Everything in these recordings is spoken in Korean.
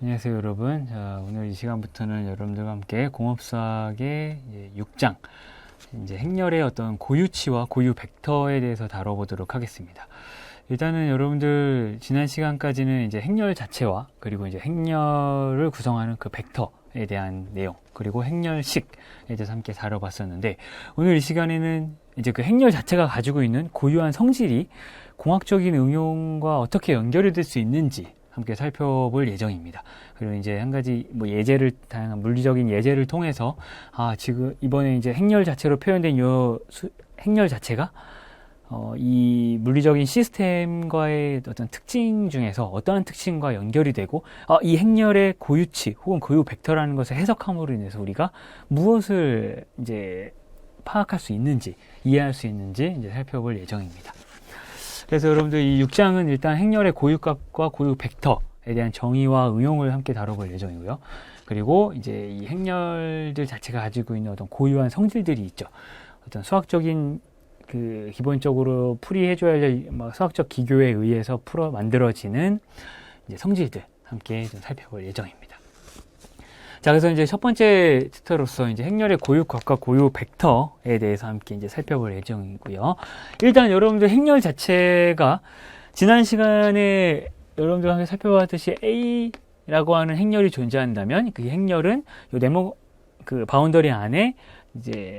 안녕하세요 여러분. 자, 오늘 이 시간부터는 여러분들과 함께 공업수학의 6장 이제 행렬의 어떤 고유치와 고유 벡터에 대해서 다뤄보도록 하겠습니다. 일단은 여러분들 지난 시간까지는 이제 행렬 자체와 그리고 이제 행렬을 구성하는 그 벡터에 대한 내용 그리고 행렬식에 대해서 함께 다뤄봤었는데, 오늘 이 시간에는 이제 그 행렬 자체가 가지고 있는 고유한 성질이 공학적인 응용과 어떻게 연결이 될 수 있는지 함께 살펴볼 예정입니다. 그리고 이제 한 가지 다양한 물리적인 예제를 통해서 지금 이번에 이제 행렬 자체로 표현된 행렬 자체가 이 물리적인 시스템과의 어떤 특징 중에서 어떠한 특징과 연결이 되고 이 행렬의 고유치 혹은 고유 벡터라는 것을 해석함으로 인해서 우리가 무엇을 이제 파악할 수 있는지, 이해할 수 있는지 이제 살펴볼 예정입니다. 그래서 여러분들 이 6장은 일단 행렬의 고유값과 고유 벡터에 대한 정의와 응용을 함께 다뤄볼 예정이고요. 그리고 이제 이 행렬들 자체가 가지고 있는 어떤 고유한 성질들이 있죠. 어떤 수학적인 그 기본적으로 풀이해줘야 할 수학적 기교에 의해서 만들어지는 이제 성질들 함께 좀 살펴볼 예정입니다. 자, 그래서 이제 첫 번째 챕터로서 이제 행렬의 고유값과 고유 벡터에 대해서 함께 이제 살펴볼 예정이고요. 일단 여러분들 행렬 자체가 지난 시간에 여러분들과 함께 살펴봤듯이 A라고 하는 행렬이 존재한다면 그 행렬은 요 그 바운더리 안에 이제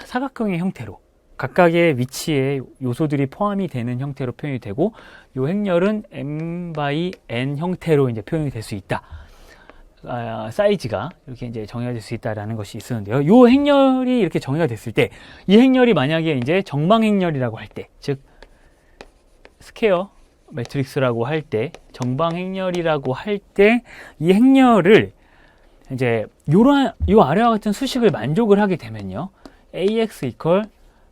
사각형의 형태로 각각의 위치에 요소들이 포함이 되는 형태로 표현이 되고, 요 행렬은 m/n 형태로 이제 표현이 될 수 있다. 사이즈가 이렇게 이제 정의가 될 수 있다라는 것이 있었는데요. 요 행렬이 이렇게 정의가 됐을 때, 이 행렬이 만약에 이제 정방 행렬이라고 할 때, 즉 스퀘어 매트릭스라고 할 때, 정방 행렬이라고 할 때, 이 행렬을 이제 요 아래와 같은 수식을 만족을 하게 되면요, ax 이퀄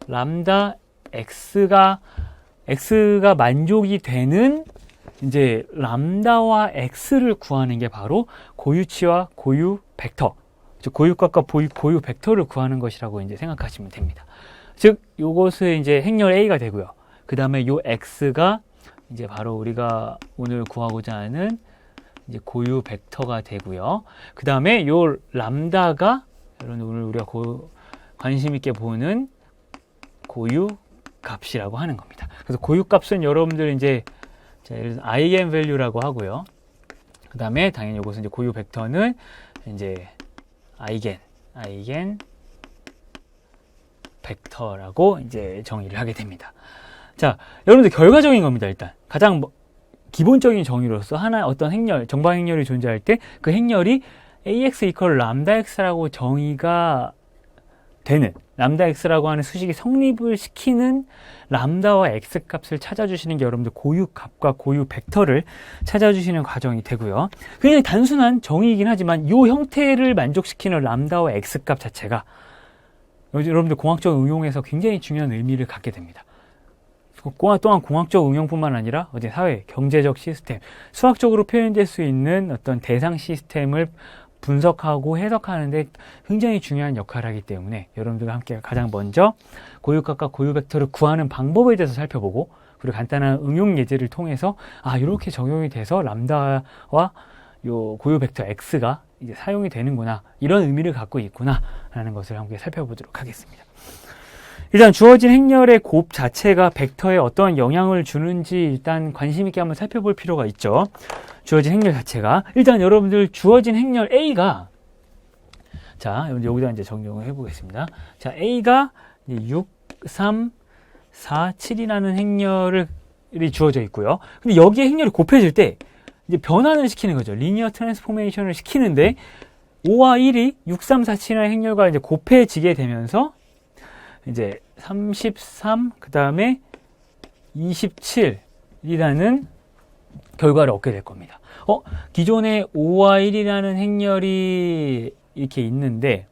람다 x가 만족이 되는 이제 람다와 x를 구하는 게 바로 고유치와 고유 벡터, 즉 고유값과 고유 벡터를 구하는 것이라고 이제 생각하시면 됩니다. 즉 요것은 이제 행렬 A가 되고요. 그 다음에 요 x가 이제 바로 우리가 오늘 구하고자 하는 이제 고유 벡터가 되고요. 그 다음에 요 람다가 여러분 오늘 우리가 관심 있게 보는 고유 값이라고 하는 겁니다. 그래서 고유 값은 여러분들 이제 예를 들어서 아이겐 밸류라고 하고요. 그 다음에 당연히 이것은 이제 고유 벡터는 이제 아이겐 벡터라고 이제 정의를 하게 됩니다. 자, 여러분들 결과적인 겁니다. 일단 가장 기본적인 정의로서 어떤 행렬, 정방 행렬이 존재할 때 그 행렬이 ax 이퀄 람다 x라고 정의가 되는, 람다 x라고 하는 수식이 성립을 시키는 람다와 x 값을 찾아주시는 게 여러분들 고유 값과 고유 벡터를 찾아주시는 과정이 되고요. 굉장히 단순한 정의이긴 하지만 이 형태를 만족시키는 람다와 x 값 자체가 여러분들 공학적 응용에서 굉장히 중요한 의미를 갖게 됩니다. 또한 공학적 응용뿐만 아니라 어제 사회, 경제적 시스템, 수학적으로 표현될 수 있는 어떤 대상 시스템을 분석하고 해석하는데 굉장히 중요한 역할을 하기 때문에 여러분들과 함께 가장 먼저 고유값과 고유 벡터를 구하는 방법에 대해서 살펴보고, 그리고 간단한 응용 예제를 통해서 이렇게 적용이 돼서 람다와 요 고유 벡터 x가 이제 사용이 되는구나, 이런 의미를 갖고 있구나 라는 것을 함께 살펴보도록 하겠습니다. 일단 주어진 행렬의 곱 자체가 벡터에 어떠한 영향을 주는지 일단 관심 있게 한번 살펴볼 필요가 있죠. 주어진 행렬 자체가, 일단 여러분들 주어진 행렬 A가, 자 여기다 이제 정정을 해보겠습니다. 자, A가 6, 3, 4, 7이라는 행렬이 주어져 있고요. 근데 여기에 행렬이 곱해질 때 이제 변환을 시키는 거죠. 리니어 트랜스포메이션을 시키는데 5와 1이 6, 3, 4, 7이라는 행렬과 이제 곱해지게 되면서 이제 33, 그 다음에 27이라는 결과를 얻게 될 겁니다. 기존에 5와 1이라는 행렬이 있는데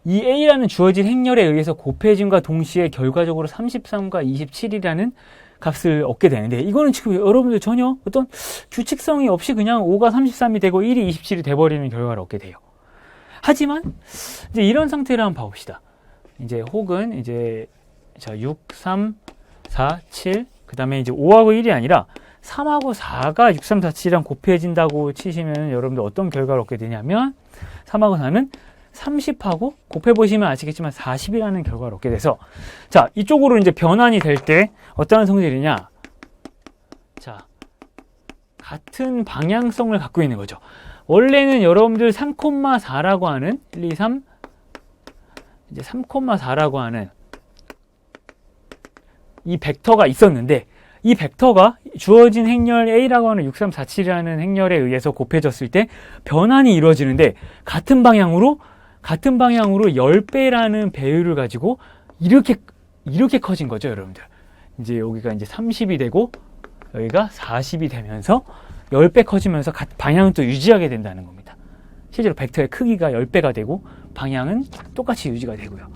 이 A라는 주어진 행렬에 의해서 곱해짐과 동시에 결과적으로 33과 27이라는 값을 얻게 되는데, 이거는 지금 여러분들 전혀 어떤 규칙성이 없이 그냥 5가 33이 되고 1이 27이 돼버리는 결과를 얻게 돼요. 하지만 이제 이런 상태를 한번 봐봅시다. 이제 혹은 이제 6, 3, 4, 7, 그 다음에 이제 5하고 1이 아니라 3하고 4가 6347이랑 곱해진다고 치시면 여러분들 어떤 결과를 얻게 되냐면 3하고 4는 30하고 곱해보시면 아시겠지만 40이라는 결과를 얻게 돼서 자, 이쪽으로 이제 변환이 될 때 어떠한 성질이냐? 자, 같은 방향성을 갖고 있는 거죠. 원래는 여러분들 3,4라고 하는 1, 2, 3 이제 3,4라고 하는 이 벡터가 있었는데 이 벡터가 주어진 행렬 A라고 하는 6347이라는 행렬에 의해서 곱해졌을 때 변환이 이루어지는데 같은 방향으로 10배라는 배율을 가지고 이렇게 커진 거죠, 여러분들. 이제 여기가 이제 30이 되고 여기가 40이 되면서 10배 커지면서 방향은 또 유지하게 된다는 겁니다. 실제로 벡터의 크기가 10배가 되고 방향은 똑같이 유지가 되고요.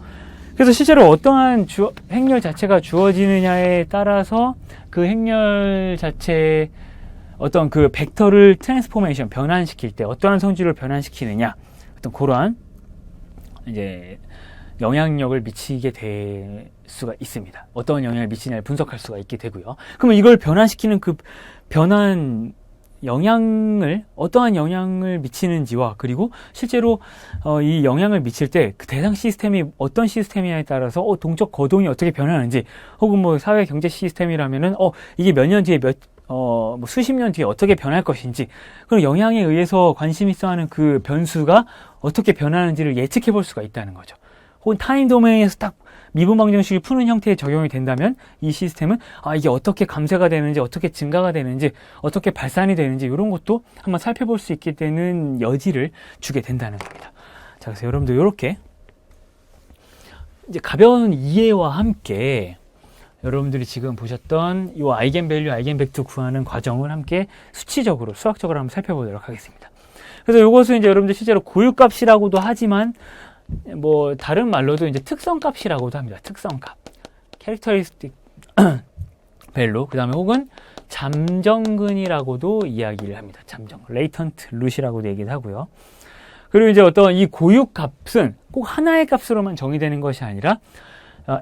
그래서 실제로 어떠한 행렬 자체가 주어지느냐에 따라서 그 행렬 자체의 어떤 그 벡터를 트랜스포메이션, 변환시킬 때 어떠한 성질을 변환시키느냐, 어떤 그러한 이제 영향력을 미치게 될 수가 있습니다. 어떤 영향을 미치냐를 분석할 수가 있게 되고요. 그러면 이걸 변환시키는 그 변환 영향을 어떠한 영향을 미치는지와 그리고 실제로 이 영향을 미칠 때 그 대상 시스템이 어떤 시스템이냐에 따라서 동적 거동이 어떻게 변하는지 혹은 뭐 사회 경제 시스템이라면은 이게 몇 년 뒤에 뭐 수십 년 뒤에 어떻게 변할 것인지 그런 영향에 의해서 관심 있어 하는 그 변수가 어떻게 변하는지를 예측해 볼 수가 있다는 거죠. 혹은 타임 도메인에서 딱 미분 방정식을 푸는 형태의 적용이 된다면 이 시스템은 이게 어떻게 감쇄가 되는지 어떻게 증가가 되는지 어떻게 발산이 되는지 이런 것도 한번 살펴볼 수 있게 되는 여지를 주게 된다는 겁니다. 자, 그래서 여러분들 이렇게 이제 가벼운 이해와 함께 여러분들이 지금 보셨던 이 아이겐밸류, 아이겐벡터 구하는 과정을 함께 수치적으로 수학적으로 한번 살펴보도록 하겠습니다. 그래서 이것은 이제 여러분들 실제로 고유값이라고도 하지만 뭐 다른 말로도 이제 특성값이라고도 합니다. 특성값, 캐릭터리스틱 밸류, 그 다음에 혹은 잠정근이라고도 이야기를 합니다. 잠정, 레이턴트 루시라고도 얘기를 하고요. 그리고 이제 어떤 이 고유값은 꼭 하나의 값으로만 정의되는 것이 아니라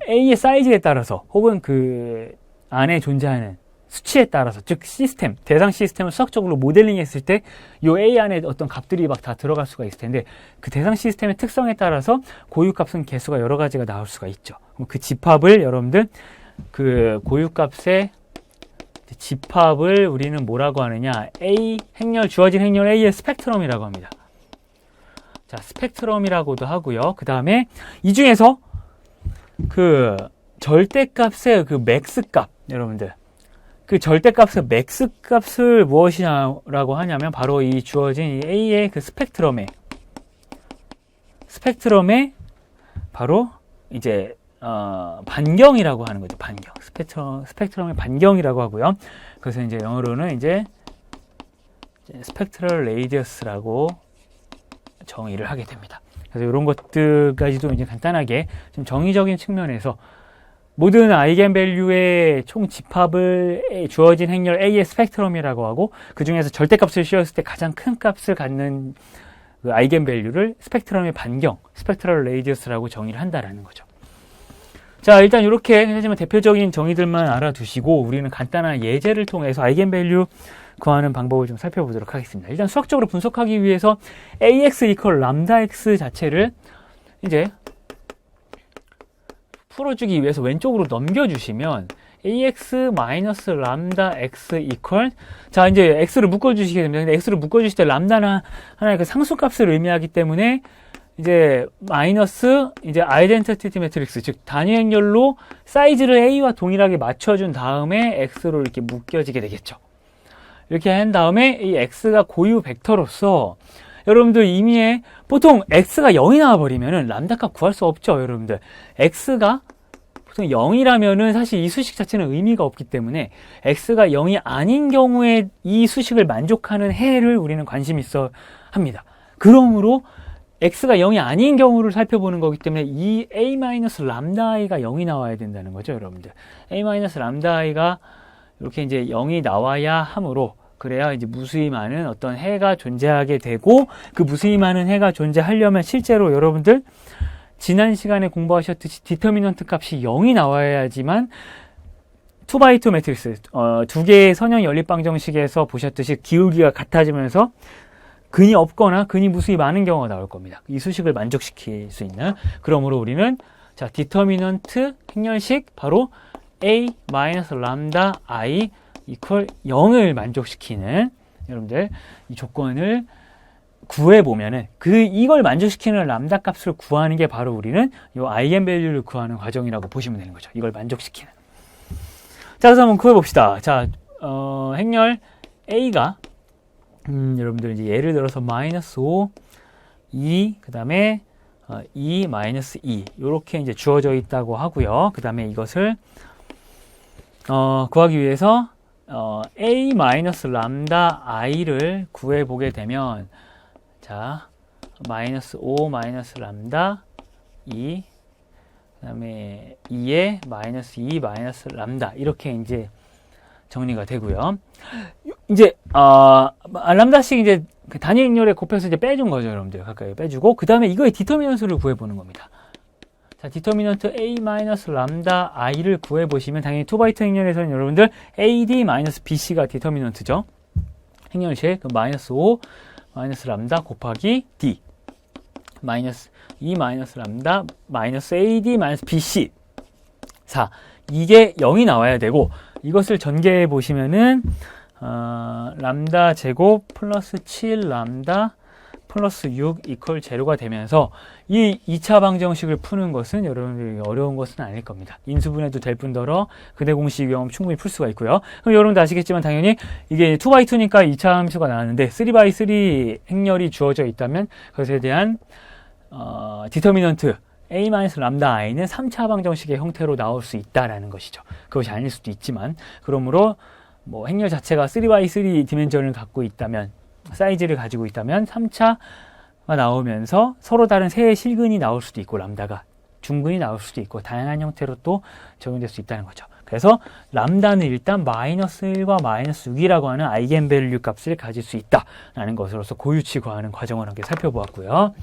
A의 사이즈에 따라서 혹은 그 안에 존재하는 수치에 따라서, 즉 시스템, 대상 시스템을 수학적으로 모델링 했을 때 이 A 안에 어떤 값들이 막 다 들어갈 수가 있을 텐데 그 대상 시스템의 특성에 따라서 고유값은 개수가 여러 가지가 나올 수가 있죠. 그럼 그 집합을 여러분들 그 고유값의 집합을 우리는 뭐라고 하느냐, A 행렬, 주어진 행렬 A의 스펙트럼이라고 합니다. 자, 스펙트럼이라고도 하고요. 그 다음에 이 중에서 그 절대값의 그 맥스값, 여러분들 그 절대값의 맥스값을 무엇이라고 하냐면 바로 이 주어진 A의 그 스펙트럼에 바로 이제 반경이라고 하는 거죠. 반경. 스펙트럼의 반경이라고 하고요. 그래서 이제 영어로는 이제 스펙트럴 레이디어스라고 정의를 하게 됩니다. 그래서 이런 것들까지도 이제 간단하게 좀 정의적인 측면에서 모든 아이겐밸류의 총 집합을 주어진 행렬 A의 스펙트럼이라고 하고 그 중에서 절대값을 씌웠을 때 가장 큰 값을 갖는 그 아이겐밸류를 스펙트럼의 반경, 스펙트럴 레이디어스라고 정의를 한다라는 거죠. 자, 일단 이렇게 하지만 대표적인 정의들만 알아두시고 우리는 간단한 예제를 통해서 아이겐밸류 구하는 방법을 좀 살펴보도록 하겠습니다. 일단 수학적으로 분석하기 위해서 AX 이퀄 람다X 자체를 이제 풀어주기 위해서 왼쪽으로 넘겨주시면 AX 마이너스 람다 X 이퀄, 자, 이제 X를 묶어주시게 됩니다. 근데 X를 묶어주실 때 람다는 하나의 그 상수값을 의미하기 때문에 이제 마이너스 이제 아이덴티티 매트릭스, 즉 단위 행렬로 사이즈를 A와 동일하게 맞춰준 다음에 X로 이렇게 묶여지게 되겠죠. 이렇게 한 다음에 이 X가 고유 벡터로서 여러분들 이미에 보통 X가 0이 나와버리면은 람다 값 구할 수 없죠, 여러분들. X가 보통 0이라면은 사실 이 수식 자체는 의미가 없기 때문에 X가 0이 아닌 경우에 이 수식을 만족하는 해를 우리는 관심 있어 합니다. 그러므로 X가 0이 아닌 경우를 살펴보는 거기 때문에 이 A-람다-I가 0이 나와야 된다는 거죠, 여러분들. A-람다-I가 이렇게 이제 0이 나와야 하므로 그래야 이제 무수히 많은 어떤 해가 존재하게 되고 그 무수히 많은 해가 존재하려면 실제로 여러분들 지난 시간에 공부하셨듯이 디터미넌트 값이 0이 나와야지만 2x2 매트리스, 두 개의 선형 연립방 정식에서 보셨듯이 기울기가 같아지면서 근이 없거나 근이 무수히 많은 경우가 나올 겁니다. 이 수식을 만족시킬 수 있는. 그러므로 우리는 자, 디터미넌트 행렬식 바로 a-람다 i 이퀄 0을 만족시키는, 여러분들 이 조건을 구해보면은 이걸 만족시키는 람다 값을 구하는 게 바로 우리는 이 아이겐밸류를 구하는 과정이라고 보시면 되는 거죠. 이걸 만족시키는. 자, 그래서 한번 구해봅시다. 자, 행렬 a가 여러분들 이제 예를 들어서 -5, 2, 그 다음에 2, -2 이렇게 이제 주어져 있다고 하고요. 그 다음에 이것을 구하기 위해서 a-람다 i를 구해보게 되면, 자, -5 람다 2, 그 다음에 2에 -2 람다 이렇게 이제 정리가 되고요. 이제 람다씩 이제 단위 행렬에 곱해서 이제 빼준 거죠, 여러분들. 가까이 빼주고 그 다음에 이거의 디터미넌트를 구해보는 겁니다. 자, 디터미넌트 a-람다 i를 구해보시면 당연히 2x2 행렬에서는 여러분들 ad-bc가 디터미넌트죠. 행렬식 -5 람다 곱하기 d -2 람다 -ad bc 4. 이게 0이 나와야 되고, 이것을 전개해 보시면은 람다 제곱 플러스 7 람다 플러스 6 이퀄 제로가 되면서 이 2차 방정식을 푸는 것은 여러분들이 어려운 것은 아닐 겁니다. 인수분해도 될 뿐더러 근해 공식 이용하면 충분히 풀 수가 있고요. 그럼 여러분도 아시겠지만 당연히 이게 2x2니까 2차 함수가 나왔는데 3x3 행렬이 주어져 있다면 그것에 대한 디터미넌트 a-람다 i는 3차 방정식의 형태로 나올 수 있다라는 것이죠. 그것이 아닐 수도 있지만, 그러므로 뭐 행렬 자체가 3x3 디멘전을 갖고 있다면, 사이즈를 가지고 있다면 3차가 나오면서 서로 다른 세 실근이 나올 수도 있고, 람다가 중근이 나올 수도 있고, 다양한 형태로 또 적용될 수 있다는 거죠. 그래서 람다는 일단 -1과 -6이라고 하는 아이겐밸류 값을 가질 수 있다라는 것으로서 고유치 구하는 과정을 함께 살펴보았고요.